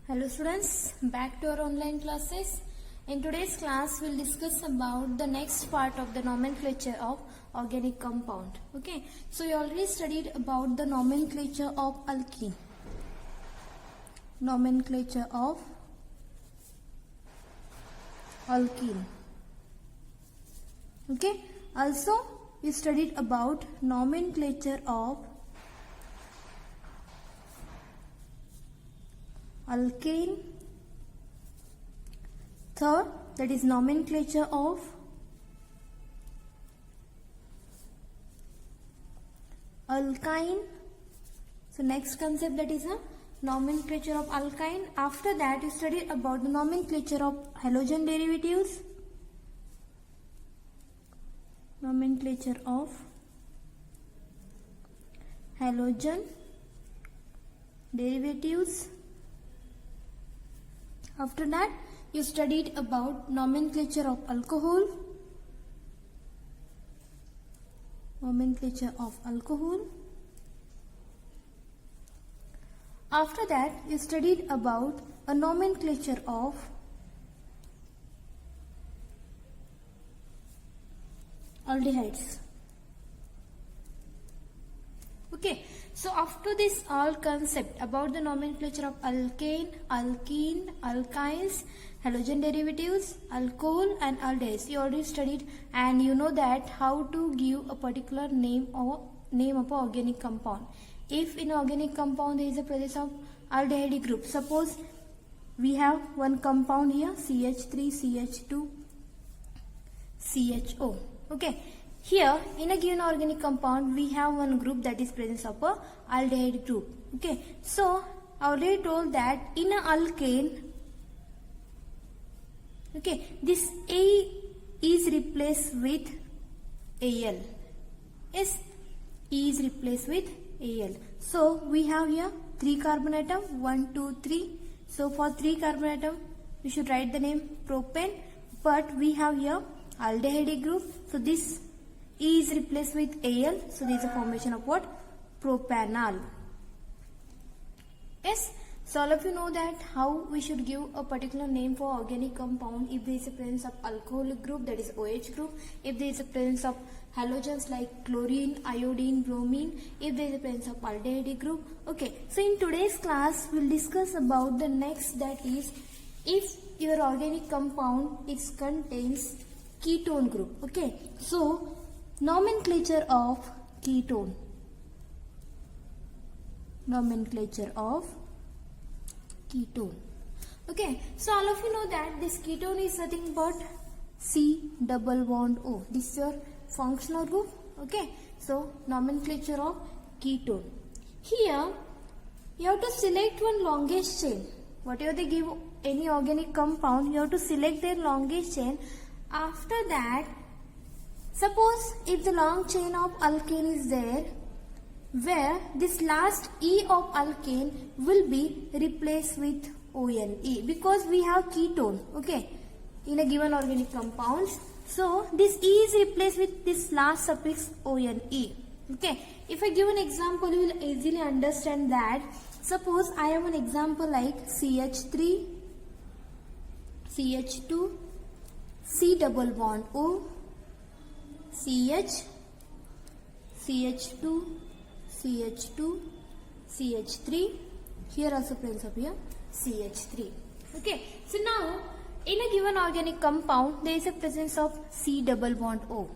Hello students, back to our online classes. In today's class, we'll discuss about the next part of the nomenclature of organic compound. Okay, so you already studied about the nomenclature of alkene. Nomenclature of alkene. Okay, also you studied about nomenclature of alkane. Third, that is nomenclature of alkyne. So next concept, that is a nomenclature of alkyne. After that, you studied about the nomenclature of halogen derivatives. Nomenclature of halogen derivatives. After that, you studied about nomenclature of alcohol. Nomenclature of alcohol. After that, you studied about a nomenclature of aldehydes. Okay, so after this all concept about the nomenclature of alkane, alkene, alkynes, halogen derivatives, alcohol and aldehydes, you already studied, and you know that how to give a particular name of an organic compound. If in organic compound there is a presence of aldehyde group, suppose we have one compound here, CH3, CH2, CHO. Okay. Here, in a given organic compound, we have one group that is presence of a aldehyde group. Okay, so I already told that in a alkane, okay, this A is replaced with Al. Yes, E is replaced with Al. So we have here 3 carbon atom, 1, 2, 3. So for 3 carbon atom, we should write the name propane. But we have here aldehyde group. So this E is replaced with Al, so there is a formation of what? Propanol. Yes, so all of you know that how we should give a particular name for organic compound if there is a presence of alcoholic group, that is OH group, if there is a presence of halogens like chlorine, iodine, bromine, if there is a presence of aldehyde group. Okay, so in today's class we will discuss about the next, that is if your organic compound contains ketone group. Okay, so nomenclature of ketone. Nomenclature of ketone. Okay, so all of you know that this ketone is nothing but C double bond O. This is your functional group. Okay, so nomenclature of ketone. Here you have to select one longest chain. Whatever they give any organic compound, you have to select their longest chain. After that, suppose if the long chain of alkane is there, where this last E of alkane will be replaced with ONE, because we have ketone, okay, in a given organic compounds. So this E is replaced with this last suffix ONE. Okay, if I give an example, you will easily understand that. Suppose I have an example like CH3, CH2, C double bond O, CH, CH2, CH2, CH3, here also presence of here CH3. Okay, so now in a given organic compound there is a presence of C double bond O.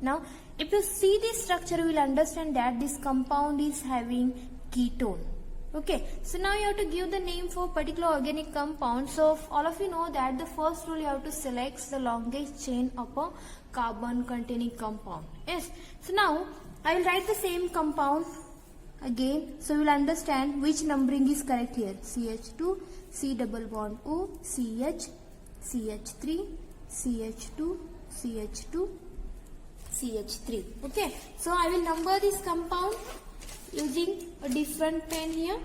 Now if you see this structure, you will understand that this compound is having ketone. Okay, so now you have to give the name for particular organic compound. So all of you know that the first rule, you have to select the longest chain of a carbon containing compound. Yes, so now I will write the same compound again, so you will understand which numbering is correct here. CH2, C double bond O, CH, CH3, CH2, CH2, CH3. Okay, so I will number this compound using a different pen here.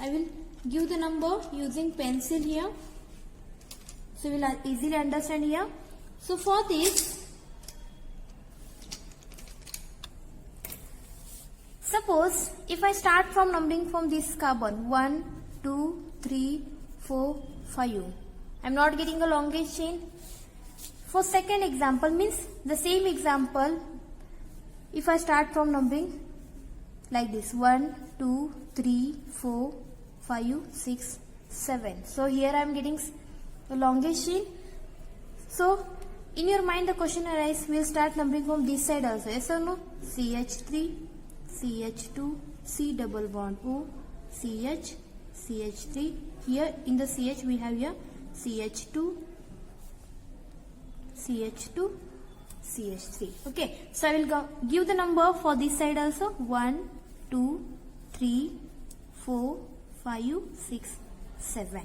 I will give the number using pencil here, so you will easily understand here. So for this, Suppose if I start from numbering from this carbon 1, 2, 3, 4, 5. I'm not getting a longest chain. For second example means the same example. If I start from numbering like this 1, 2, 3, 4, 5, 6, 7. So here I am getting the longest chain. So in your mind the question arises, we'll start numbering from this side also. Yes or no? CH3, CH2, C double bond O, CH, CH3. Here in the CH we have here CH2, CH2, CH3. Okay, so I will give the number for this side also. 1, 2, 3, 4, 5, 6, 7.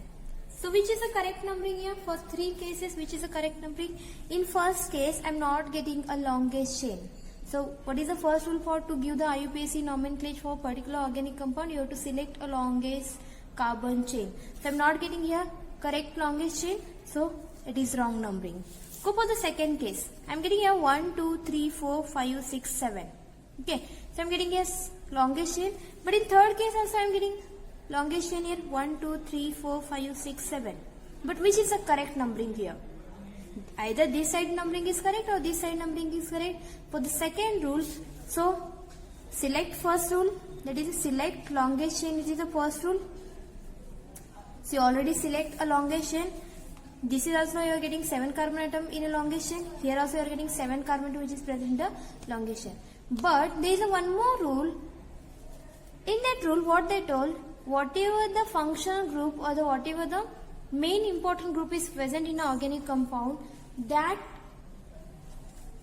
So which is the correct numbering here? For three cases, which is the correct numbering? In first case, I am not getting a longest chain. So what is the first rule for to give the IUPAC nomenclature for particular organic compound? You have to select a longest carbon chain. So I am not getting here correct longest chain. So it is wrong numbering. Go for the second case. I am getting here 1, 2, 3, 4, 5, 6, 7. Okay. So I am getting here longest chain. But in third case also I am getting longest chain here 1, 2, 3, 4, 5, 6, 7. But which is the correct numbering here? Either this side numbering is correct or this side numbering is correct. For the second rule, so select first rule, that is select longest chain, which is the first rule. So you already select a longest chain. This is also you are getting 7 carbon atom in a longest chain. Here also you are getting 7 carbon atom which is present in the longest chain. But there is a one more rule. In that rule, what they told, whatever the functional group or the whatever the main important group is present in an organic compound, that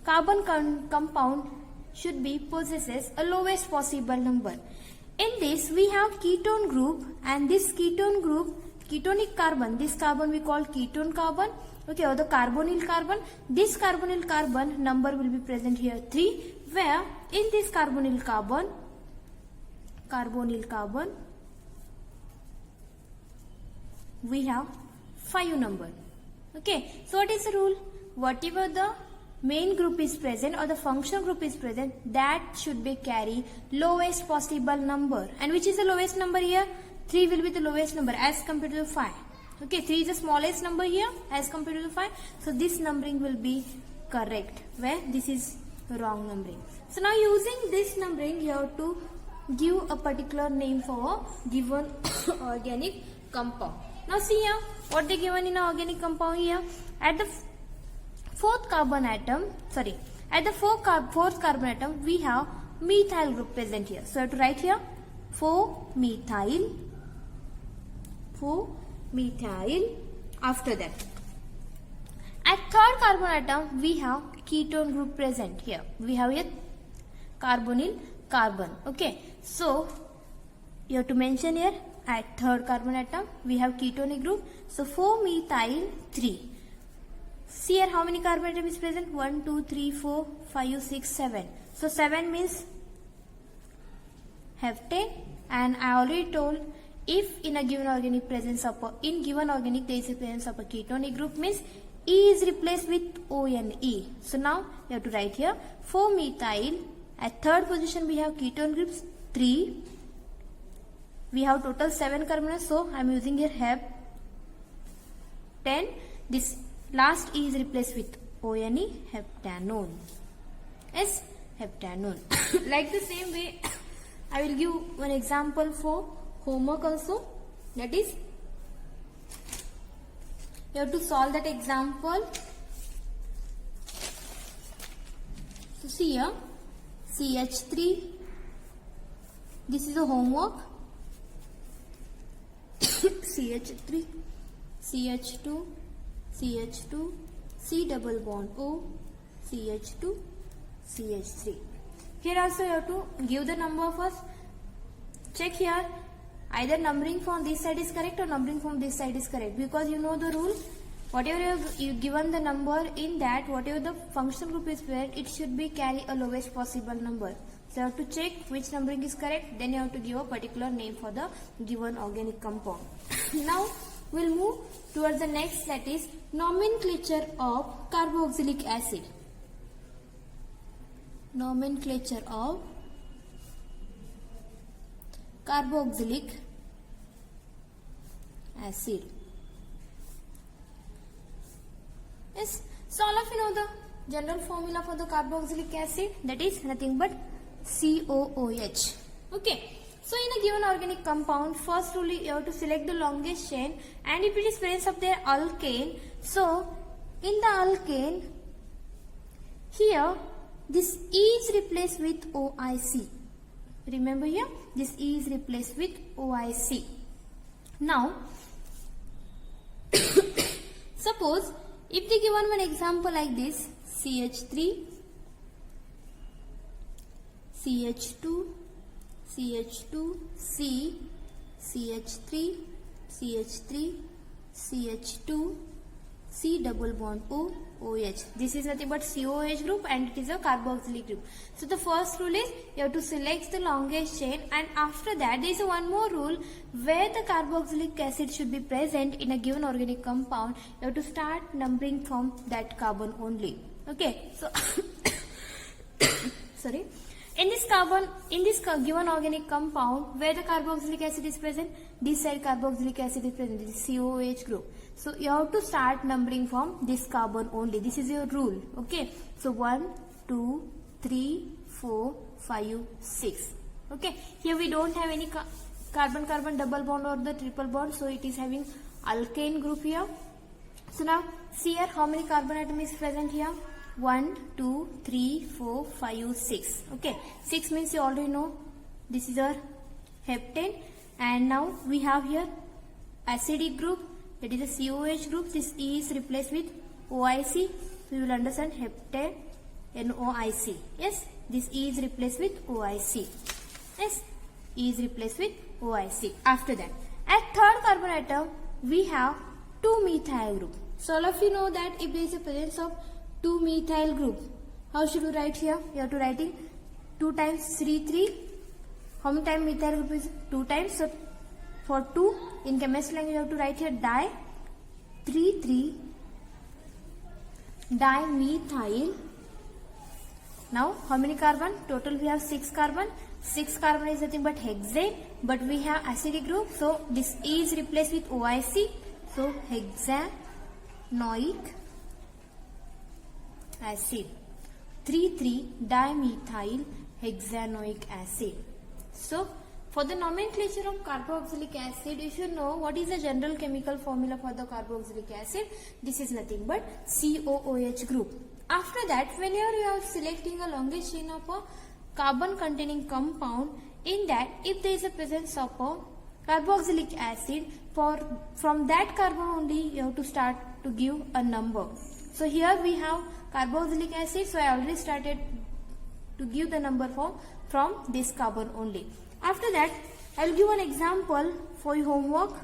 carbon compound should be possesses a lowest possible number. In this we have ketone group, and this ketone group, ketonic carbon, this carbon we call ketone carbon, okay, or the carbonyl carbon. This carbonyl carbon number will be present here 3, where in this carbonyl carbon we have 5 number. Okay, so what is the rule? Whatever the main group is present or the functional group is present, that should be carry lowest possible number. And which is the lowest number here? 3 will be the lowest number as compared to 5. Okay, 3 is the smallest number here as compared to 5. So this numbering will be correct, where this is wrong numbering. So now using this numbering, you have to give a particular name for a given organic compound. Now see here what they given in an organic compound here. At the fourth carbon atom, fourth carbon atom, we have methyl group present here. So I have to write here 4-methyl. After that, at third carbon atom, we have ketone group present here. We have here carbonyl carbon. Okay, so you have to mention here at third carbon atom we have ketonic group. So 4-methyl 3. See here how many carbon atom is present? 1, 2, 3, 4, 5, 6, 7. So 7 means heptane, and I already told if in a given organic presence of given organic there is a presence of a ketonic group, means E is replaced with ONE. So now you have to write here 4-methyl. At third position we have ketone groups 3. We have total 7 carbon atoms, so I am using here hep10. This last E is replaced with ONE, heptanone. Yes, heptanone. Like the same way, I will give one example for homework also. That is, you have to solve that example. So see here, CH3. This is a homework. CH3, CH2, CH2, C double bond O, CH2, CH3. Here also you have to give the number first. Check here, either numbering from this side is correct or numbering from this side is correct, because you know the rule, whatever you given the number, in that whatever the functional group is present, it should be carry a lowest possible number. So you have to check which numbering is correct, then you have to give a particular name for the given organic compound. Now we will move towards the next, that is nomenclature of carboxylic acid. Nomenclature of carboxylic acid. Yes, so all of you know the general formula for the carboxylic acid, that is nothing but COOH. Okay, so in a given organic compound, first rule you have to select the longest chain, and if it is presence of their alkane, so in the alkane here this E is replaced with OIC. Remember here, this E is replaced with OIC. Now suppose if they given one example like this, CH3, CH2, CH2, C, CH3, CH3, CH2, C double bond O, OH. This is nothing but COOH group and it is a carboxylic group. So the first rule is you have to select the longest chain, and after that there is one more rule where the carboxylic acid should be present in a given organic compound. You have to start numbering from that carbon only. Okay, so sorry. In this given organic compound where the carboxylic acid is present, this side carboxylic acid is present, this is COOH group. So you have to start numbering from this carbon only. This is your rule. Okay, so 1, 2, 3, 4, 5, 6. Okay, here we don't have any carbon-carbon double bond or the triple bond, so it is having alkane group here. So now see here how many carbon atom is present here. 1, 2, 3, 4, 5, 6. Okay, 6 means you already know this is our heptane, and now we have here acidic group, that is a COOH group. This E is replaced with OIC. So you will understand heptane NOIC. Yes, this E is replaced with OIC. Yes, E is replaced with OIC. After that, at third carbon atom we have 2-methyl group. So all of you know that if there is a presence of 2-methyl group, how should we write here? You have to writing 2 times 3, 3. How many times methyl group is 2 times? So for 2 in chemistry language you have to write here di 3, 3 dimethyl. Now how many carbon? Total we have 6 carbon. 6 carbon is nothing but hexane, but we have acidic group, so this E is replaced with OIC. So hexanoic acid, 3,3-dimethyl hexanoic acid. So for the nomenclature of carboxylic acid, you should know what is the general chemical formula for the carboxylic acid. This is nothing but COOH group. After that, whenever you are selecting a longest chain of a carbon containing compound, in that if there is a presence of a carboxylic acid, from that carbon only you have to start to give a number. So here we have carboxylic acid, so I already started to give the number from this carbon only. After that, I will give an example for your homework.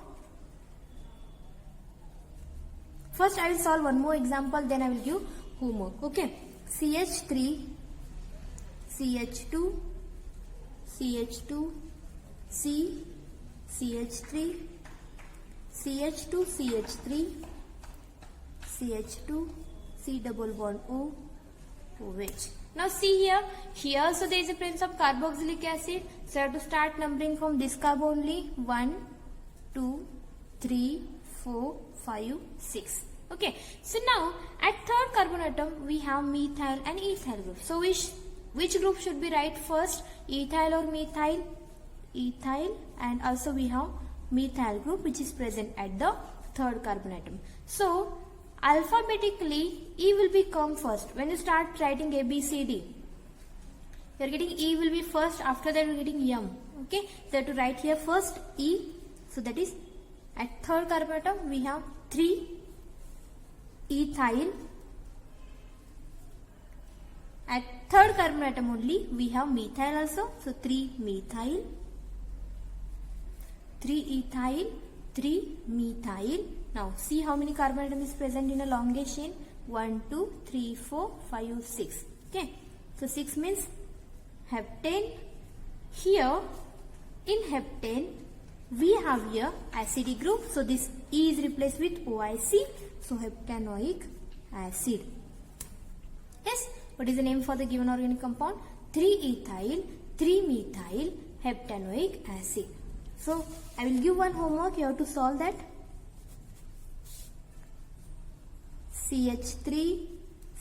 First I will solve one more example, then I will give homework. Okay, CH3, CH2, CH2, C, CH3, CH2, CH3, CH2, C double bond O, OH. Now see here also there is a presence of carboxylic acid, so I have to start numbering from this carbon only. 1, 2, 3, 4, 5, 6. Okay, so now at third carbon atom we have methyl and ethyl group. So which group should be right first, ethyl or methyl? Ethyl, and also we have methyl group which is present at the third carbon atom. So alphabetically E will become first. When you start writing A, B, C, D, you are getting E will be first, after that you are getting M. Okay, so you have to write here first E. So that is at third carbon atom we have 3 ethyl. At third carbon atom only we have methyl also, so 3 methyl, 3 ethyl, 3 methyl. Now see how many carbon atom is present in a longest chain. 1, 2, 3, 4, 5, 6. Okay, so 6 means heptane. Here in heptane we have here acidic group, so this E is replaced with OIC, so heptanoic acid. Yes, what is the name for the given organic compound? 3 ethyl, 3 methyl, heptanoic acid. So I will give one homework. You have to solve that. CH3,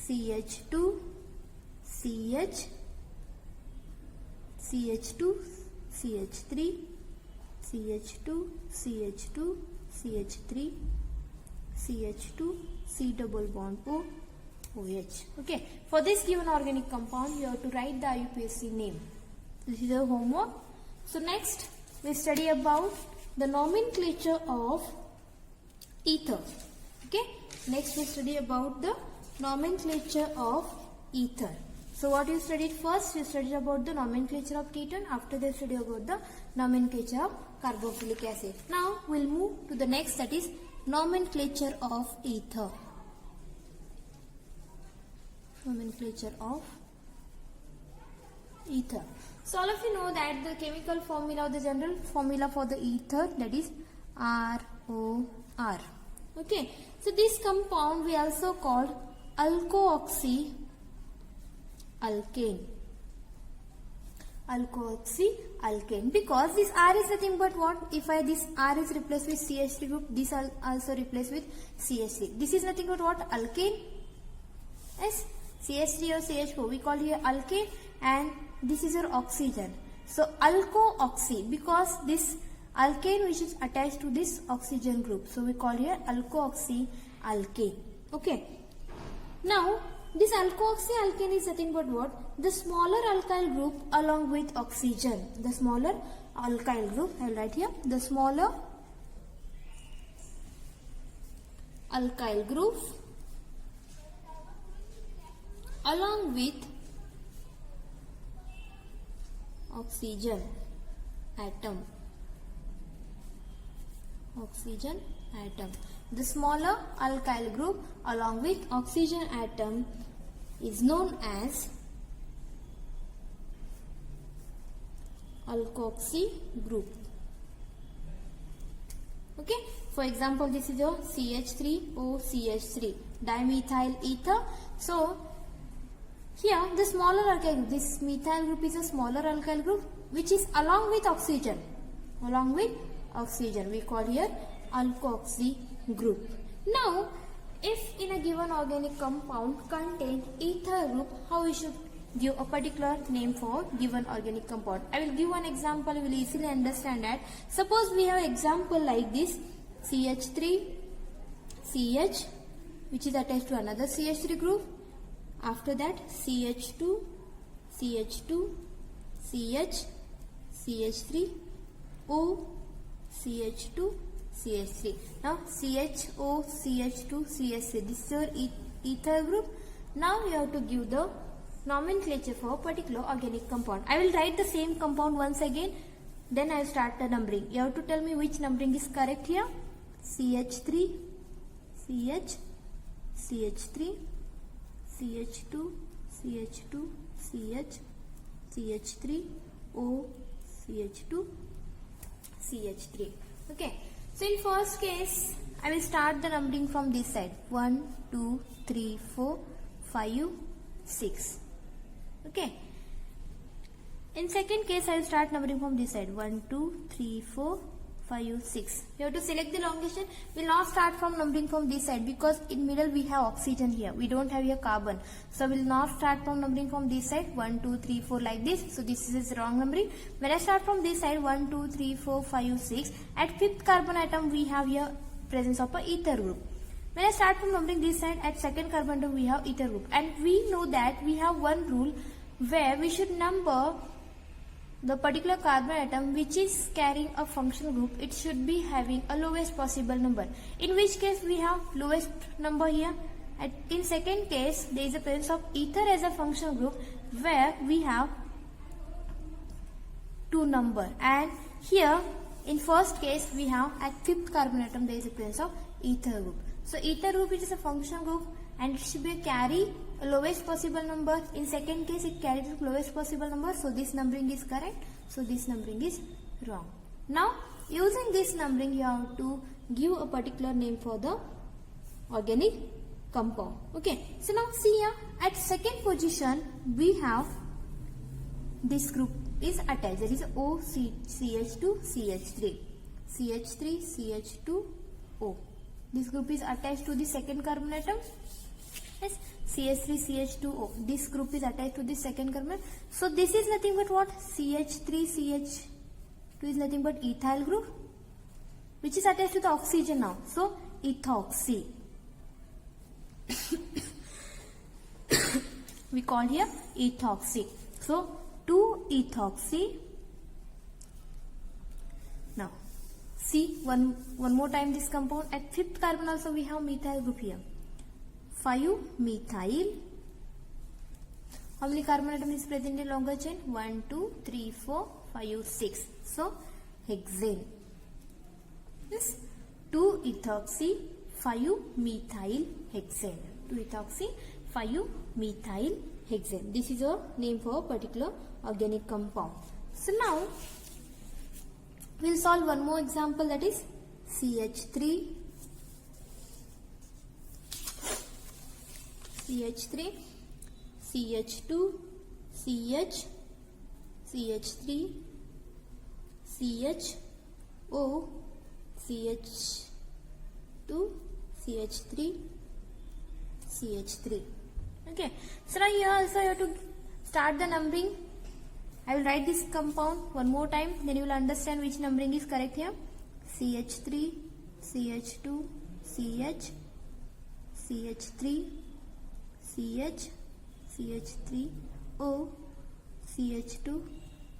CH2, CH, CH2, CH3, CH2, CH2, CH3, CH2, C double bond O, OH. Okay. For this given organic compound, you have to write the IUPAC name. This is the homework. So next, we study about the nomenclature of ether. Okay. Next, we study about the nomenclature of ether. So what you studied first, you studied about the nomenclature of ketone. After that, study about the nomenclature of carboxylic acid. Now we'll move to the next, that is nomenclature of ether. Nomenclature of ether. So all of you know that the chemical formula, the general formula for the ether, that is ROR. Okay. So this compound we also called alkoxy alkane. Alkoxy-alkane, because this R is nothing but what? If this R is replaced with CH3 group, this also replaced with CH3. This is nothing but what? Alkane. Yes, CH3 or CH4 we call here alkane, and this is your oxygen. So alko-oxy, because this alkane which is attached to this oxygen group, so we call here alkoxy-alkane. Okay. Now this alkoxy-alkane is nothing but what? The smaller alkyl group along with oxygen. The smaller alkyl group, I will write here, the smaller alkyl group along with oxygen atom. Oxygen atom. The smaller alkyl group along with oxygen atom is known as alkoxy group. Okay. For example, this is your CH3OCH3 dimethyl ether. So here the smaller alkyl group, this methyl group is a smaller alkyl group which is along with oxygen. Along with oxygen, we call here alkoxy group. Now, if in a given organic compound contain ether group, how we should give a particular name for given organic compound? I will give one example, you will easily understand that. Suppose we have example like this, CH3, CH, which is attached to another CH3 group. After that, CH2, CH2, CH, CH3, O, CH2, CH3. Now CHO, CH2, CH3. This is your ether group. Now you have to give the nomenclature for a particular organic compound. I will write the same compound once again. Then I will start the numbering. You have to tell me which numbering is correct here. CH3, CH, CH3, CH2, CH2, CH, CH3, O, CH2, CH3. Okay. So in first case, I will start the numbering from this side. 1, 2, 3, 4, 5, 6. Okay. In second case, I will start numbering from this side. 1, 2, 3, 4, 5, 6. You have to select the elongation. We will not start from numbering from this side because in middle we have oxygen here. We don't have here carbon. So we will not start from numbering from this side. 1, 2, 3, 4 like this. So this is wrong numbering. When I start from this side, 1, 2, 3, 4, 5, 6. At fifth carbon atom we have here presence of a ether group. When I start from numbering this side, at second carbon atom we have ether group. And we know that we have one rule where we should number the particular carbon atom which is carrying a functional group. It should be having a lowest possible number. In which case we have lowest number here. In second case, there is a presence of ether as a functional group where we have 2 number. And here in first case we have at fifth carbon atom there is a presence of ether group. So ether group is a functional group and it should be carry a lowest possible number. In second case it carries the lowest possible number. So this numbering is correct. So this numbering is wrong. Now using this numbering you have to give a particular name for the organic compound. Okay. So now see here at second position we have this group is attached. That is OCH2 CH3. CH3 CH2O. This group is attached to the second carbon atom. Yes, CH3 CH2O. This group is attached to the second carbon. So this is nothing but what? CH3 CH2 is nothing but ethyl group, which is attached to the oxygen now. So ethoxy. We call here ethoxy. So 2-ethoxy. Now see one more time this compound. At fifth carbon also we have methyl group here. 5-methyl. How many carbon atom is present in longer chain? 1, 2, 3, 4, 5, 6. So hexane. Yes. 2-ethoxy 5-methyl hexane. 2-ethoxy 5-methyl hexane. This is a name for a particular organic compound. So now we'll solve one more example, that is CH3 CH2 CH CH3 CHO CH2 CH3 CH3. Okay, so now here also you have to start the numbering. I will write this compound one more time, then you will understand which numbering is correct here. CH3 CH2 CH CH3 CH CH3O CH2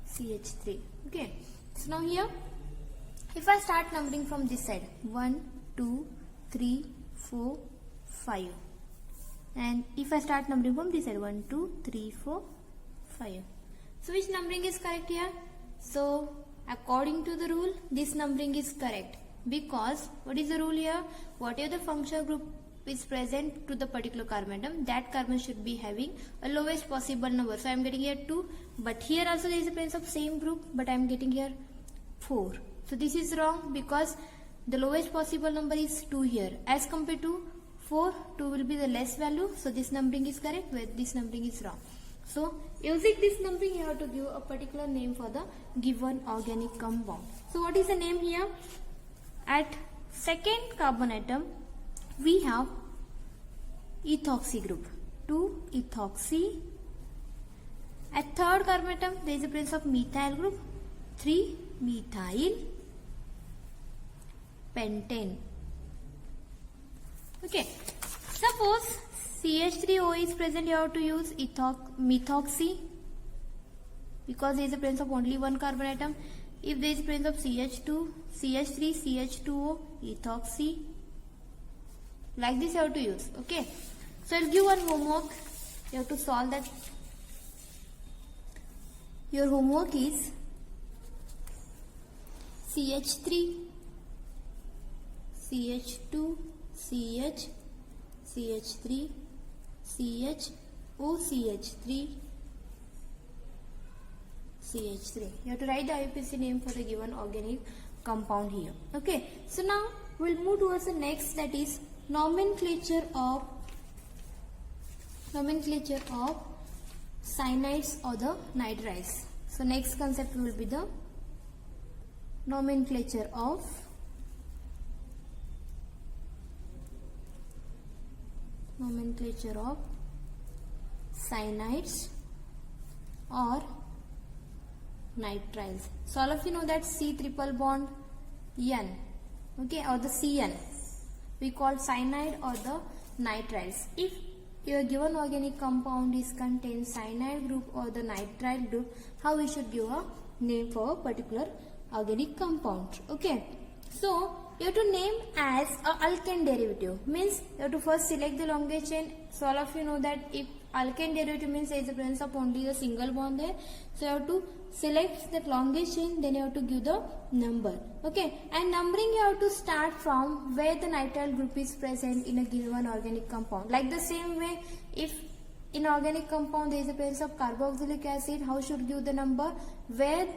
CH3. Okay, so now here if I start numbering from this side, 1 2 3 4 5, and if I start numbering from this side, 1 2 3 4 5. So which numbering is correct here? So according to the rule, this numbering is correct, because what is the rule here? Whatever the functional group is present to the particular carbon atom, that carbon should be having a lowest possible number. So I am getting here 2, but here also there is a presence of same group, but I am getting here 4. So this is wrong, because the lowest possible number is 2 here as compared to 4. 2 will be the less value, so this numbering is correct, where this numbering is wrong. So using this numbering, you have to give a particular name for the given organic compound. So what is the name here? At second carbon atom we have ethoxy group, 2-ethoxy. At third carbon atom there is a presence of methyl group, 3-methyl pentane. Okay, suppose CH3O is present, you have to use methoxy, because there is a presence of only one carbon atom. If there is a presence of CH3, CH2O, ethoxy. Like this you have to use. Okay, so I'll give one homework. You have to solve that. Your homework is CH3, CH2, CH, CH3, CHO, CH3, CH3. You have to write the IUPAC name for the given organic compound here. Okay, so now we'll move towards the next, that is nomenclature of cyanides or the nitriles. So next concept will be the nomenclature of cyanides or nitriles. So all of you know that C triple bond N, okay, or the CN we call cyanide or the nitriles. If your given organic compound is contains cyanide group or the nitrile group, how we should give a name for a particular organic compound? Okay, so you have to name as a alkane derivative, means you have to first select the longest chain. So all of you know that if alkane derivative means there is a presence of only the single bond there, so you have to select that longest chain, then you have to give the number. Okay, and numbering you have to start from where the nitrile group is present in a given organic compound. Like the same way, if in organic compound there is a presence of carboxylic acid, how should you give the number? Where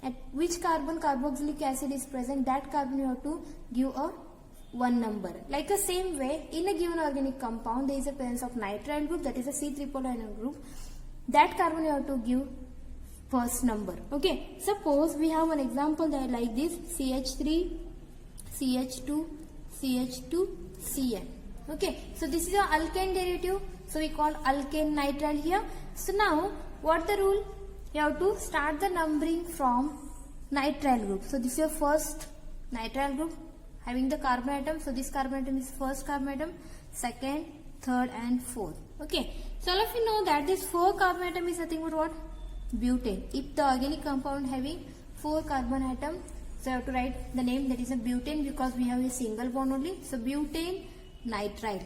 at which carbon carboxylic acid is present, that carbon you have to give a one number. Like the same way, in a given organic compound there is a presence of nitrile group, that is a C triple ion group, that carbon you have to give first number. Okay, suppose we have an example that like this: CH3, CH2, CH2, Cn. Okay, so this is your alkane derivative, so we call alkane nitrile here. So now what the rule? You have to start the numbering from nitrile group. So this is your first nitrile group having the carbon atom. So this carbon atom is first carbon atom, second, third and fourth. Okay, so all of you know that this 4 carbon atom is nothing but what? Butane. If the organic compound having 4 carbon atom, so you have to write the name, that is a butane, because we have a single bond only. So butane nitrile.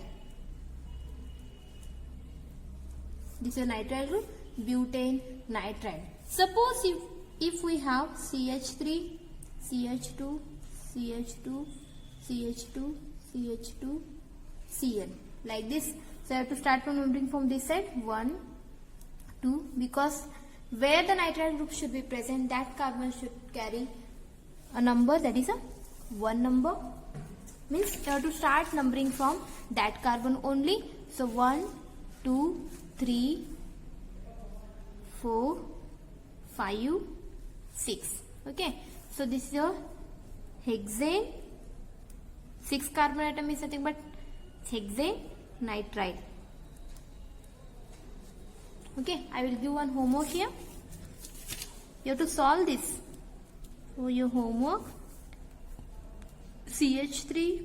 This is a nitrile group, butane nitrile. Suppose if we have CH3, CH2, CH2, CH2, CH2, Cn, like this. So you have to start from numbering from this side, 1, 2, because where the nitrile group should be present, that carbon should carry a number, that is a 1 number. Means you have to start numbering from that carbon only. So 1, 2, 3, 4, 5, 6. Okay, so this is your hexane. 6 carbon atom is nothing but hexane nitrile. Okay, I will give one homework here. You have to solve this. So your homework: CH3,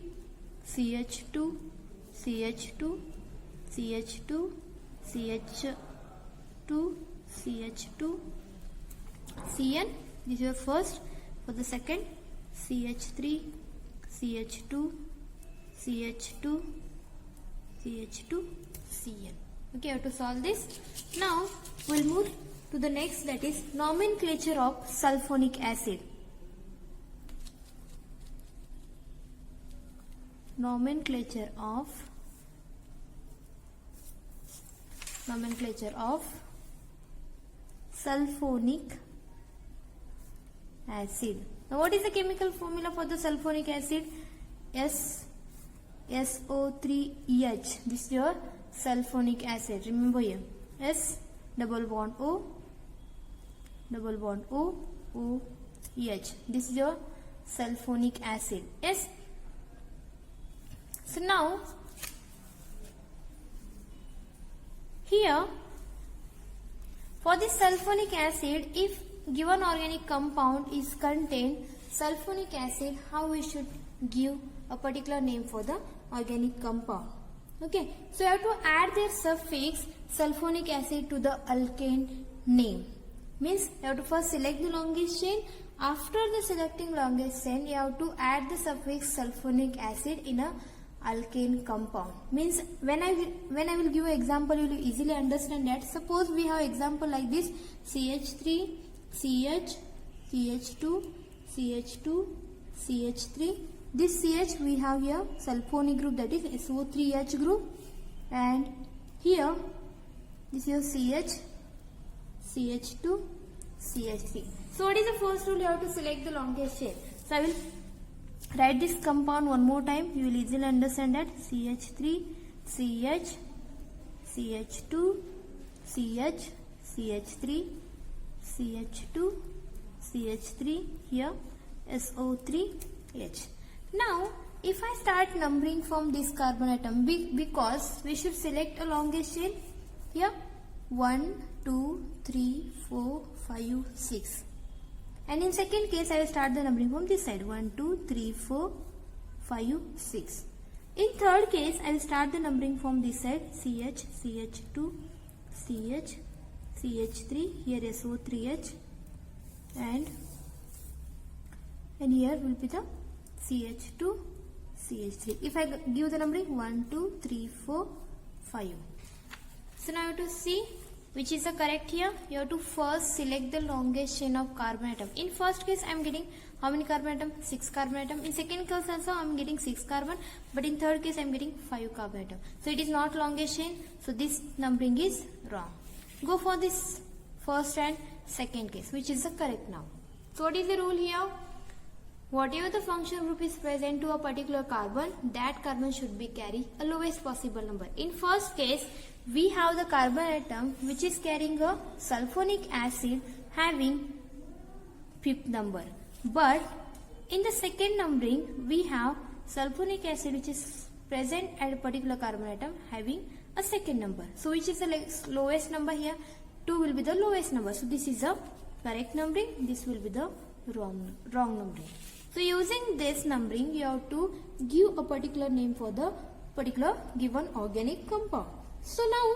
CH2, CH2, CH2, CH2, CH2, Cn. This is your first. For the second, CH3, CH2, CH2, CH2, Cn. Okay, you have to solve this. Now we'll move to the next, that is nomenclature of sulfonic acid. Nomenclature of sulfonic acid. Now what is the chemical formula for the sulfonic acid? SO3H. This is your sulfonic acid. Remember here, S double bond O, OH. This is your sulfonic acid. Yes. So now here for this sulfonic acid, if given organic compound is contained sulfonic acid, how we should give a particular name for the organic compound? Okay, so you have to add their suffix sulfonic acid to the alkane name. Means you have to first select the longest chain. After the selecting longest chain, you have to add the suffix sulfonic acid in a alkane compound. Means when I will give an example, you will easily understand that. Suppose we have example like this: CH3, CH, CH2, CH2, CH3. This CH we have here sulfonic group, that is SO3H group, and here this is CH, CH2, CH3. So what is the first rule? You have to select the longest chain. So I will write this compound one more time. You will easily understand that: CH3, CH, CH2, CH, CH3, CH2, CH3, here SO3H. Now if I start numbering from this carbon atom, because we should select a longest chain here: 1, 2, 3, 4, 5, 6. And in second case, I will start the numbering from this side: 1, 2, 3, 4, 5, 6. In third case, I will start the numbering from this side: CH, CH2, CH, CH3, here SO3H, and here will be the CH2, CH3. If I give the numbering 1, 2, 3, 4, 5. So now you have to see which is the correct here. You have to first select the longest chain of carbon atom. In first case I am getting how many carbon atom? 6 carbon atom. In second case also I am getting 6 carbon, but in third case I am getting 5 carbon atom. So it is not longest chain, so this numbering is wrong. Go for this first and second case, which is the correct now. So what is the rule here? Whatever the functional group is present to a particular carbon, that carbon should be carry a lowest possible number. In first case, we have the carbon atom which is carrying a sulfonic acid having fifth number, but in the second numbering we have sulfonic acid which is present at a particular carbon atom having a second number. So which is the lowest number here? 2 will be the lowest number. So this is the correct numbering, this will be the wrong numbering. So using this numbering you have to give a particular name for the particular given organic compound. So now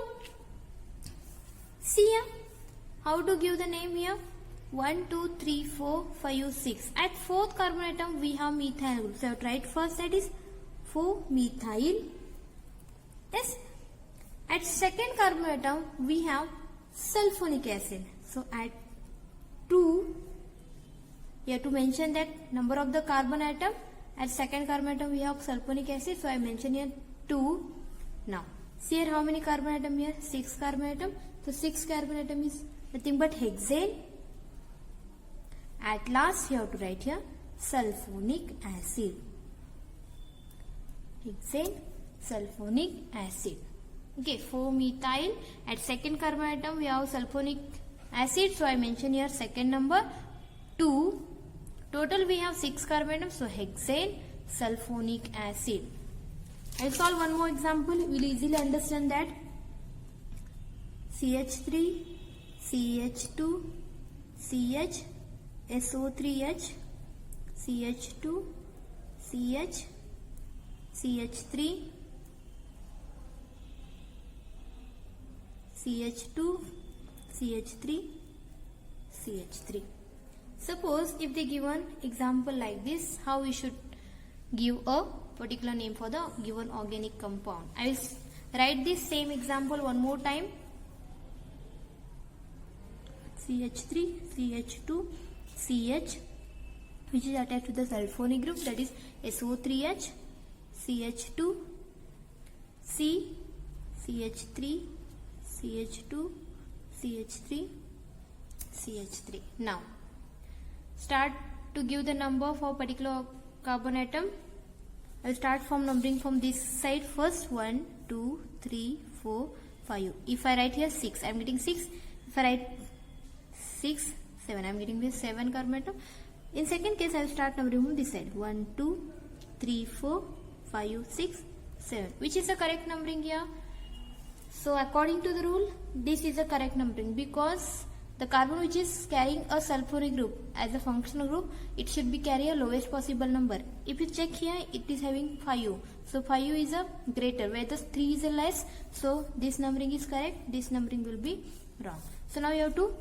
see here how to give the name here. 1, 2, 3, 4, 5, 6. At fourth carbon atom we have methyl group. So I have to write first, that is 4-methyl. Yes. At second carbon atom we have sulfonic acid. So at 2, you have to mention that number of the carbon atom. At second carbon atom we have sulfonic acid. So I mention here 2. Now see here how many carbon atom here? 6 carbon atom. So 6 carbon atom is nothing but hexane. At last you have to write here sulfonic acid. Hexane, sulfonic acid. Okay, 4-methyl. At second carbon atom we have sulfonic acid. So I mention here second number 2. Total we have 6 carbon atoms. So hexane, sulfonic acid. I will solve one more example. We will easily understand that. CH3, CH2, CH, SO3H, CH2, CH, CH3, CH2, CH3, CH3. Suppose if they give an example like this, how we should give a particular name for the given organic compound. I will write this same example one more time. CH3, CH2, CH, which is attached to the sulfonic group, that is SO3H, CH2, C, CH3, CH2, CH3, CH3. Now start to give the number for particular carbon atom. I will start from numbering from this side first. 1, 2, 3, 4, 5. If I write here 6, I am getting 6. If I write 6, 7, I am getting this 7 carbon atom. In second case I will start numbering from this side. 1, 2, 3, 4, 5, 6, 7. Which is the correct numbering here? So according to the rule, this is the correct numbering, because the carbon which is carrying a sulfuric group as a functional group, it should be carry a lowest possible number. If you check here, it is having 5. So 5 is a greater, whereas 3 is a less. So this numbering is correct, this numbering will be wrong. So now you have to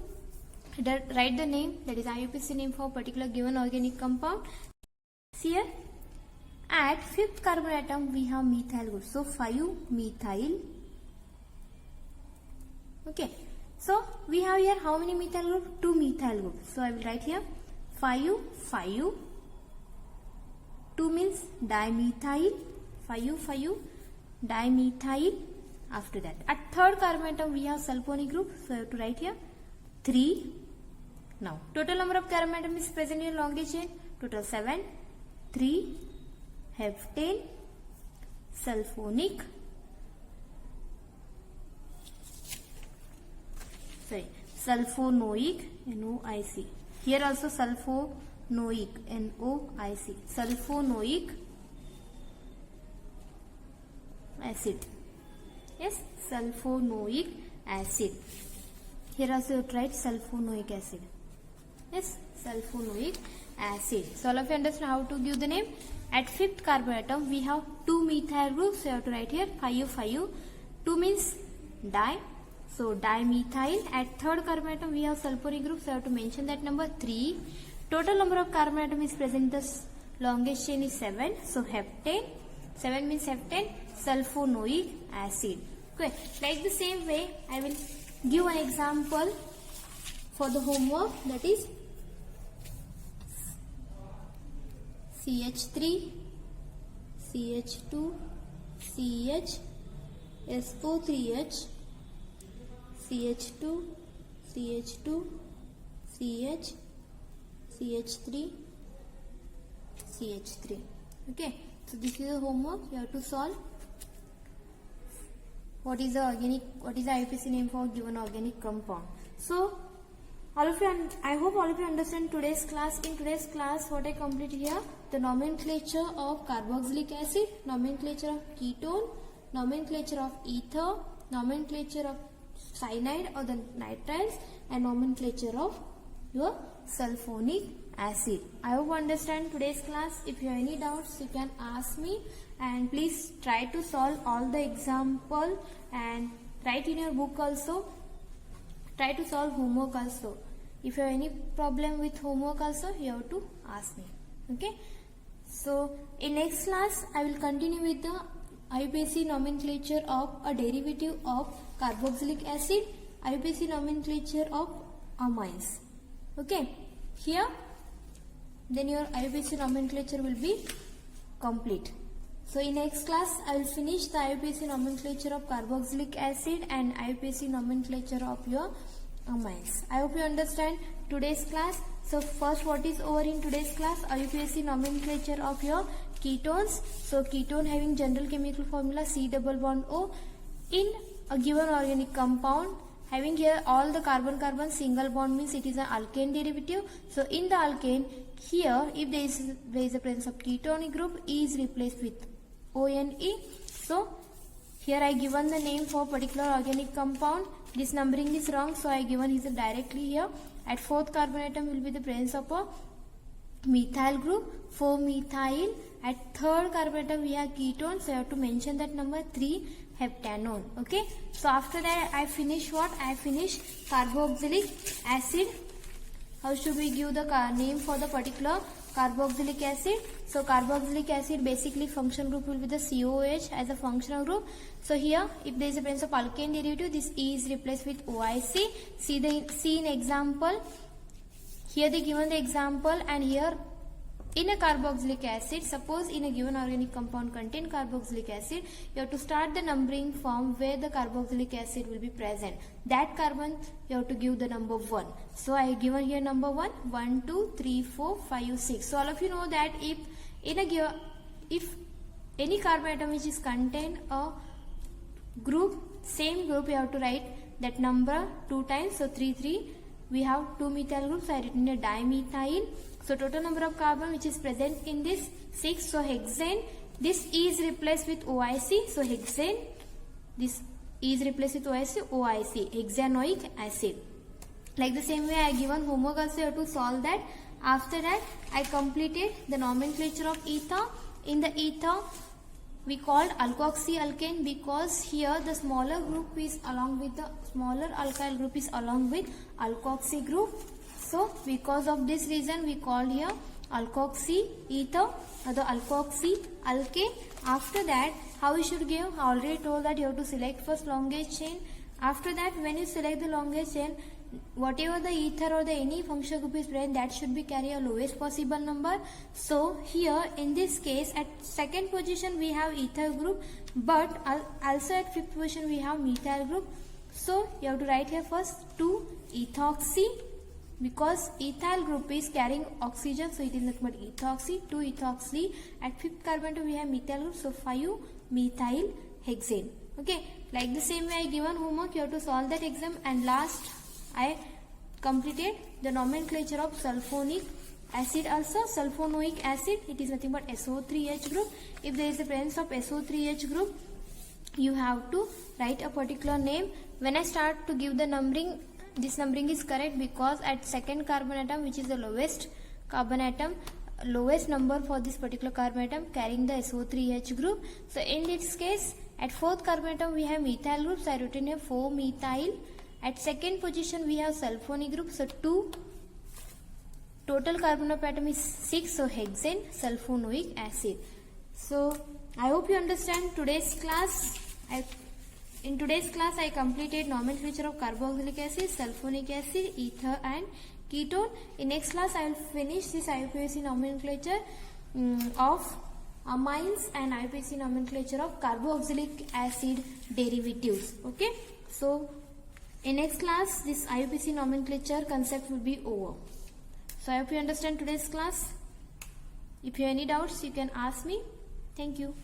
write the name, that is IUPAC name for particular given organic compound. See here, at fifth carbon atom we have methyl group. So 5-methyl. Okay. So we have here how many methyl group? 2 methyl groups. So I will write here 5, 5. 2 means dimethyl. 5, 5, dimethyl. After that, at third carbon atom we have sulfonic group. So I have to write here 3. Now total number of carbon atom is present in long chain. Total 7. 3, heptane, sulfonic. Sulfonoic, NOIC. Here also sulfonoic, NOIC. Sulfonoic acid. Yes, sulfonoic acid. Here also you write sulfonoic acid. Yes, sulfonoic acid. So all of you understand how to give the name. At fifth carbon atom we have 2 methyl groups. So you have to write here 5, 5. 2 means di. So dimethyl. At third carbon atom we have sulfuric group. So I have to mention that number 3. Total number of carbon atom is present. The longest chain is 7. So heptane. 7 means heptane. Sulfonoic acid. Okay. Like the same way, I will give an example for the homework, that is CH3, CH2, CH, SO3H, CH2, CH2, CH, CH3, CH3. Okay, so this is the homework. You have to solve. What is the IUPAC name for given organic compound? So I hope all of you understand today's class. In today's class, what I complete here, the nomenclature of carboxylic acid, nomenclature of ketone, nomenclature of ether, nomenclature of cyanide or the nitriles, and nomenclature of your sulfonic acid. I hope you understand today's class. If you have any doubts, you can ask me, and please try to solve all the example and write in your book also. Try to solve homework also. If you have any problem with homework also, you have to ask me. Okay. So in next class, I will continue with the IUPAC nomenclature of a derivative of carboxylic acid, IUPAC nomenclature of amines. Okay. Here, then your IUPAC nomenclature will be complete. So in next class, I will finish the IUPAC nomenclature of carboxylic acid and IUPAC nomenclature of your amines. I hope you understand today's class. So first, what is over in today's class? IUPAC nomenclature of your ketones. So ketone having general chemical formula C double bond O in a given organic compound. Having here all the carbon-carbon single bond means it is an alkane derivative. So in the alkane, here if there is a presence of ketonic group, E is replaced with ONE. So here I given the name for particular organic compound. This numbering is wrong, so I given is directly here. At fourth carbon atom will be the presence of a methyl group, 4-methyl. At third carbon atom we have ketone, so I have to mention that number 3-heptanone. Okay. So after that I finish what? I finish carboxylic acid. How should we give the name for the particular carboxylic acid? So carboxylic acid basically function group will be the COOH as a functional group. So here if there is a presence of alkane derivative, this E is replaced with OIC. See in example. Here they given the example, and here in a carboxylic acid, suppose in a given organic compound contain carboxylic acid, you have to start the numbering from where the carboxylic acid will be present. That carbon you have to give the number 1. So I have given here number 1, 1, 2, 3, 4, 5, 6. So all of you know that if any carbon atom which is contain a group, same group, you have to write that number 2 times. So 3, 3. We have 2 methyl groups. So I written a dimethyl. So total number of carbon which is present in this 6. So hexane. This E is replaced with OIC. So hexane. This E is replaced with OIC. Hexanoic acid. Like the same way I given homework also, you have to solve that. After that I completed the nomenclature of ether. In the ether we called alkoxyalkane because here the smaller group is along with the smaller alkyl group is along with alkoxy group. So because of this reason we called here alkoxy ether or the alkoxy alkane. After that, how we should give? I already told that you have to select first longest chain. After that, when you select the longest chain, whatever the ether or the any functional group is present, that should be carry a lowest possible number. So here in this case at second position we have ether group, but also at fifth position we have methyl group. So you have to write here first 2 ethoxy, because ethyl group is carrying oxygen, so it is nothing but ethoxy, 2 ethoxy. At fifth carbon atom we have methyl group, so 5 methyl hexane. Okay, like the same way I given homework, you have to solve that exam. And last I completed the nomenclature of sulfonic acid also. Sulfonic acid, it is nothing but SO3H group. If there is a presence of SO3H group, you have to write a particular name. When I start to give the numbering, this numbering is correct because at second carbon atom, which is the lowest carbon atom, lowest number for this particular carbon atom carrying the SO3H group. So in this case, at fourth carbon atom we have methyl group, so I written here 4-methyl. At second position we have sulfonic group, so 2. Total carbon of atom is 6, so hexane, sulfonic acid. So I hope you understand today's class. In today's class I completed nomenclature of carboxylic acid, sulfonic acid, ether and ketone. In next class I will finish this IUPAC nomenclature of amines and IUPAC nomenclature of carboxylic acid derivatives. Okay. So in next class this IUPAC nomenclature concept will be over. So I hope you understand today's class. If you have any doubts you can ask me. Thank you.